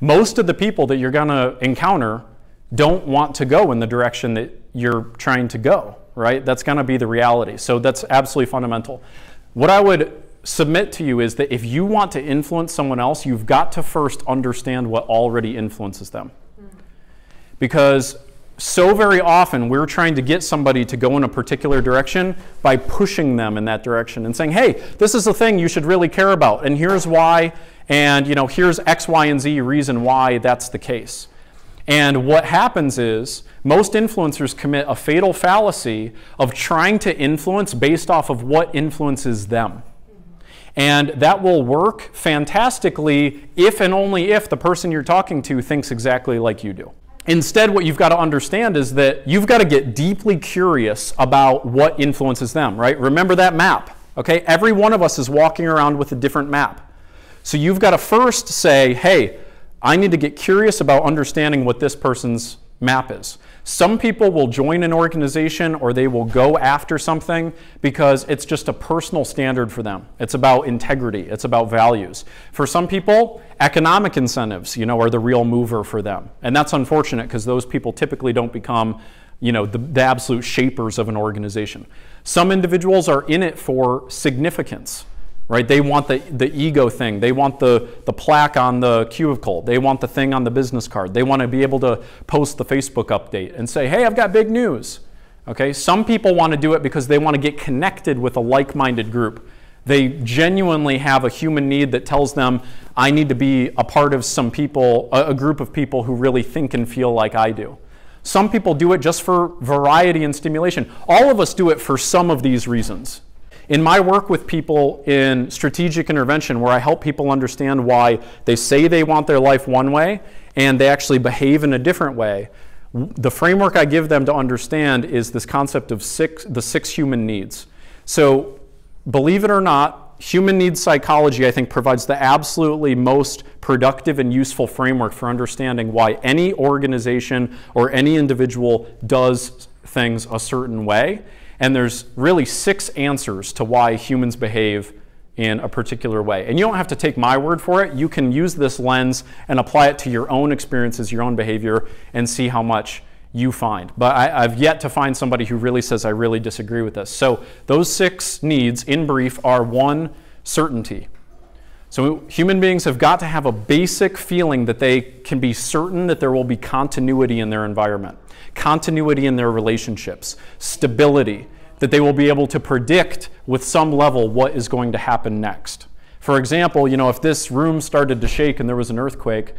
Most of the people that you're going to encounter don't want to go in the direction that you're trying to go, right? That's going to be the reality. So that's absolutely fundamental. What I would submit to you is that if you want to influence someone else, you've got to first understand what already influences them. Because so very often we're trying to get somebody to go in a particular direction by pushing them in that direction and saying, hey, this is the thing you should really care about, and here's why, and here's X, Y, and Z reason why that's the case. And what happens is most influencers commit a fatal fallacy of trying to influence based off of what influences them. And that will work fantastically if and only if the person you're talking to thinks exactly like you do. Instead, what you've got to understand is that you've got to get deeply curious about what influences them, right? Remember that map, okay? Every one of us is walking around with a different map. So you've got to first say, hey, I need to get curious about understanding what this person's map is. Some people will join an organization or they will go after something because it's just a personal standard for them. It's about integrity. It's about values. For some people, economic incentives, are the real mover for them. And that's unfortunate because those people typically don't become, the absolute shapers of an organization. Some individuals are in it for significance. Right? They want the ego thing. They want the plaque on the cubicle. They want the thing on the business card. They want to be able to post the Facebook update and say, hey, I've got big news. Okay? Some people want to do it because they want to get connected with a like-minded group. They genuinely have a human need that tells them, I need to be a part of some people, a group of people who really think and feel like I do. Some people do it just for variety and stimulation. All of us do it for some of these reasons. In my work with people in strategic intervention, where I help people understand why they say they want their life one way and they actually behave in a different way, the framework I give them to understand is this concept of the six human needs. So believe it or not, human needs psychology, I think, provides the absolutely most productive and useful framework for understanding why any organization or any individual does things a certain way. And there's really 6 answers to why humans behave in a particular way. And you don't have to take my word for it. You can use this lens and apply it to your own experiences, your own behavior, and see how much you find. But I've yet to find somebody who really says, I really disagree with this. So those 6 needs, in brief, are 1, certainty. So human beings have got to have a basic feeling that they can be certain that there will be continuity in their environment, continuity in their relationships, stability, that they will be able to predict with some level what is going to happen next. For example, if this room started to shake and there was an earthquake,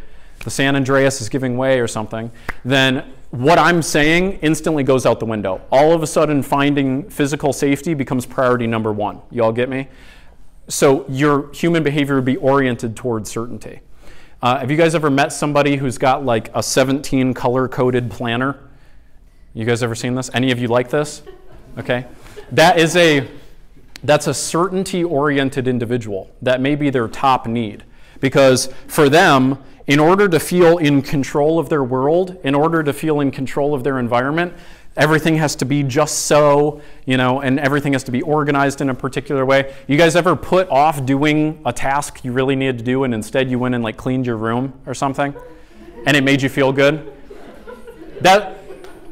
the San Andreas is giving way or something, then what I'm saying instantly goes out the window. All of a sudden, finding physical safety becomes priority number 1. You all get me? So your human behavior would be oriented towards certainty. Have you guys ever met somebody who's got like a 17 color-coded planner? You guys ever seen this? Any of you like this? Okay. That's a certainty-oriented individual. That may be their top need. Because for them, in order to feel in control of their world, in order to feel in control of their environment, everything has to be just so, and everything has to be organized in a particular way. You guys ever put off doing a task you really needed to do and instead you went and like cleaned your room or something? And it made you feel good?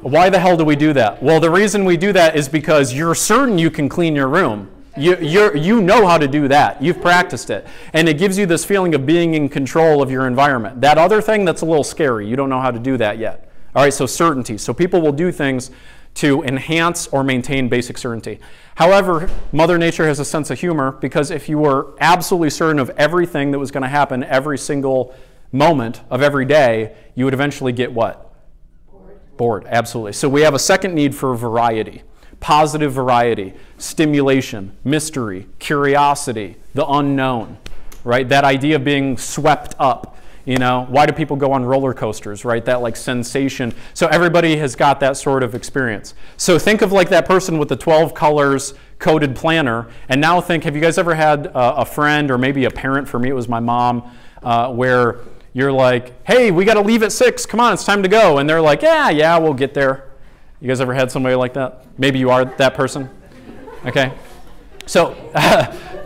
Why the hell do we do that? Well, the reason we do that is because you're certain you can clean your room. You know how to do that. You've practiced it. And it gives you this feeling of being in control of your environment. That other thing, that's a little scary. You don't know how to do that yet. All right, so certainty. So people will do things to enhance or maintain basic certainty. However, Mother Nature has a sense of humor, because if you were absolutely certain of everything that was going to happen every single moment of every day, you would eventually get what? Bored, absolutely. So we have a second need for variety. Positive variety, stimulation, mystery, curiosity, the unknown, right? That idea of being swept up. Why do people go on roller coasters, right? That like sensation. So everybody has got that sort of experience. So think of like that person with the 12 colors coded planner, and now think, have you guys ever had a friend, or maybe a parent, for me it was my mom, where you're like, hey, we got to leave at 6, come on, it's time to go. And they're like, yeah, we'll get there. You guys ever had somebody like that? Maybe you are that person. Okay. So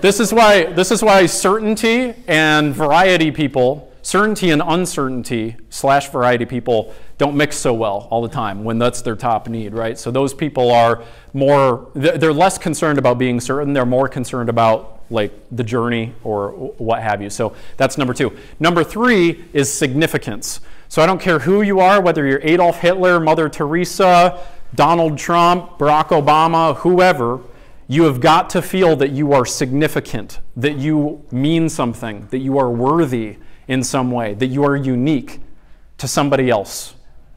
this is why certainty and variety people certainty and uncertainty / variety people don't mix so well all the time when that's their top need, right? So those people are more, they're less concerned about being certain, they're more concerned about like the journey or what have you. So that's number 2. Number 3 is significance. So I don't care who you are, whether you're Adolf Hitler, Mother Teresa, Donald Trump, Barack Obama, whoever, you have got to feel that you are significant, that you mean something, that you are worthy in some way, that you are unique to somebody else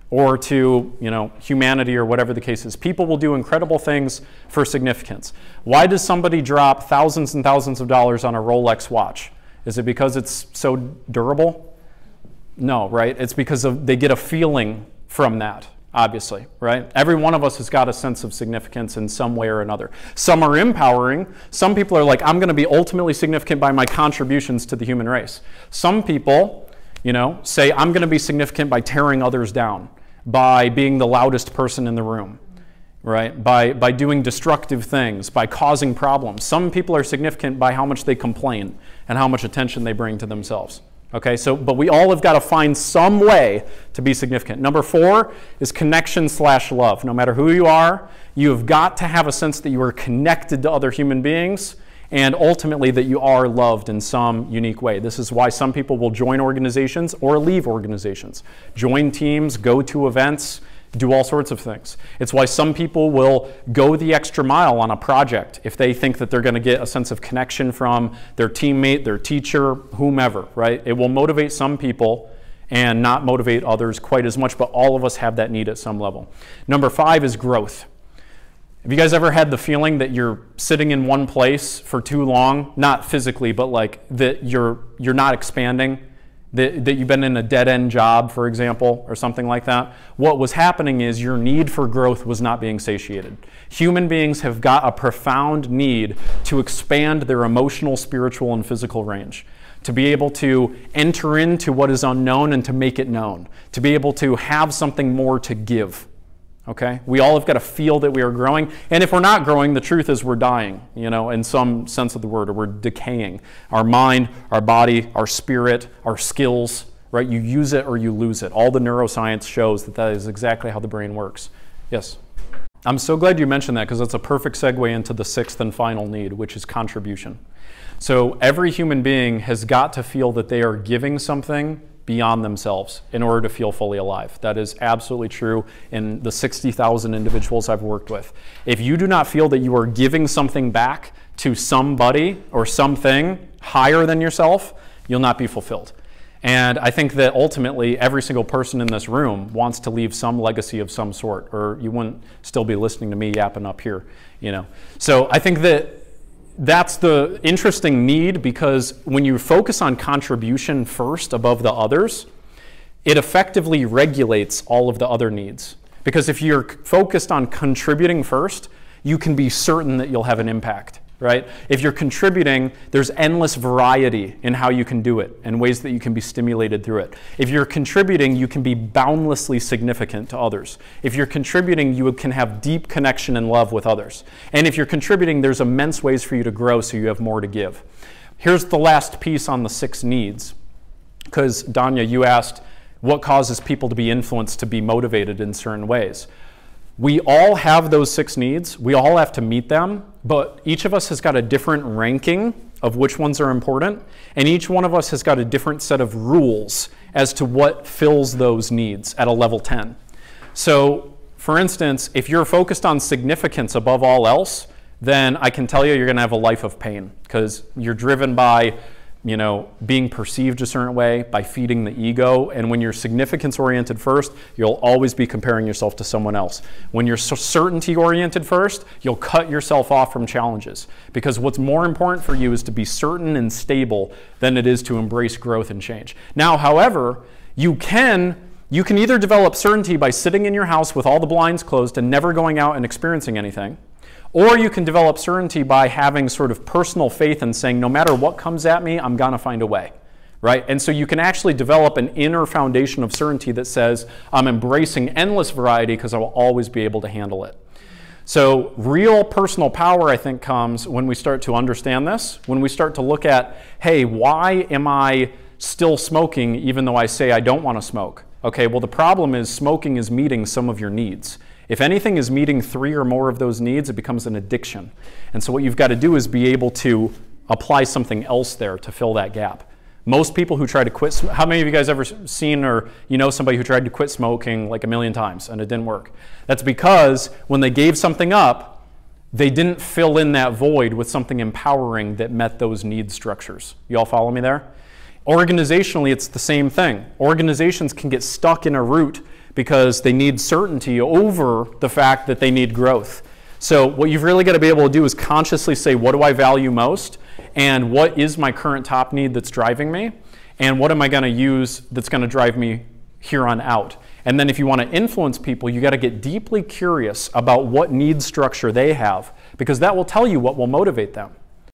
or to, humanity or whatever the case is. People will do incredible things for significance. Why does somebody drop thousands and thousands of dollars on a Rolex watch? Is it because it's so durable? No, right? It's because they get a feeling from that. Obviously, right? Every one of us has got a sense of significance in some way or another. Some are empowering. Some people are like, I'm going to be ultimately significant by my contributions to the human race. Some people, say, I'm going to be significant by tearing others down, by being the loudest person in the room, right? By doing destructive things, by causing problems. Some people are significant by how much they complain and how much attention they bring to themselves. Okay, but we all have got to find some way to be significant. Number 4 is connection / love. No matter who you are, you have got to have a sense that you are connected to other human beings and ultimately that you are loved in some unique way. This is why some people will join organizations or leave organizations, join teams, go to events, do all sorts of things. It's why some people will go the extra mile on a project if they think that they're going to get a sense of connection from their teammate, their teacher, whomever, right? It will motivate some people and not motivate others quite as much, but all of us have that need at some level. Number 5 is growth. Have you guys ever had the feeling that you're sitting in one place for too long? Not physically, but like that you're not expanding? That you've been in a dead-end job, for example, or something like that. What was happening is your need for growth was not being satiated. Human beings have got a profound need to expand their emotional, spiritual, and physical range, to be able to enter into what is unknown and to make it known, to be able to have something more to give. Okay? We all have got to feel that we are growing. And if we're not growing, the truth is we're dying, in some sense of the word, or we're decaying. Our mind, our body, our spirit, our skills, right? You use it or you lose it. All the neuroscience shows that is exactly how the brain works. Yes? I'm so glad you mentioned that because that's a perfect segue into the 6th and final need, which is contribution. So every human being has got to feel that they are giving something beyond themselves in order to feel fully alive. That is absolutely true in the 60,000 individuals I've worked with. If you do not feel that you are giving something back to somebody or something higher than yourself, you'll not be fulfilled. And I think that ultimately every single person in this room wants to leave some legacy of some sort, or you wouldn't still be listening to me yapping up here, So I think that that's the interesting need, because when you focus on contribution first above the others, it effectively regulates all of the other needs. Because if you're focused on contributing first, you can be certain that you'll have an impact, right? If you're contributing, there's endless variety in how you can do it and ways that you can be stimulated through it. If you're contributing, you can be boundlessly significant to others. If you're contributing, you can have deep connection and love with others. And if you're contributing, there's immense ways for you to grow so you have more to give. Here's the last piece on the 6 needs, because Danya, you asked what causes people to be influenced, to be motivated in certain ways. We all have those 6 needs. We all have to meet them, but each of us has got a different ranking of which ones are important, and each one of us has got a different set of rules as to what fills those needs at a level 10. So, for instance, if you're focused on significance above all else, then I can tell you you're going to have a life of pain, because you're driven by being perceived a certain way, by feeding the ego. And when you're significance oriented first, you'll always be comparing yourself to someone else. When you're certainty oriented first, you'll cut yourself off from challenges, because what's more important for you is to be certain and stable than it is to embrace growth and change. Now, however, you can either develop certainty by sitting in your house with all the blinds closed and never going out and experiencing anything, or you can develop certainty by having sort of personal faith and saying, no matter what comes at me, I'm going to find a way, right? And so you can actually develop an inner foundation of certainty that says, I'm embracing endless variety because I will always be able to handle it. So real personal power, I think, comes when we start to understand this, when we start to look at, hey, why am I still smoking even though I say I don't want to smoke? Okay, well the problem is smoking is meeting some of your needs. If anything is meeting 3 or more of those needs, it becomes an addiction. And so what you've got to do is be able to apply something else there to fill that gap. Most people who try to quit, how many of you guys ever seen or you know somebody who tried to quit smoking like 1,000,000 times and it didn't work? That's because when they gave something up, they didn't fill in that void with something empowering that met those need structures. You all follow me there? Organizationally, it's the same thing. Organizations can get stuck in a route because they need certainty over the fact that they need growth. So what you've really got to be able to do is consciously say, what do I value most? And what is my current top need that's driving me? And what am I going to use that's going to drive me here on out? And then if you want to influence people, you got to get deeply curious about what need structure they have, because that will tell you what will motivate them.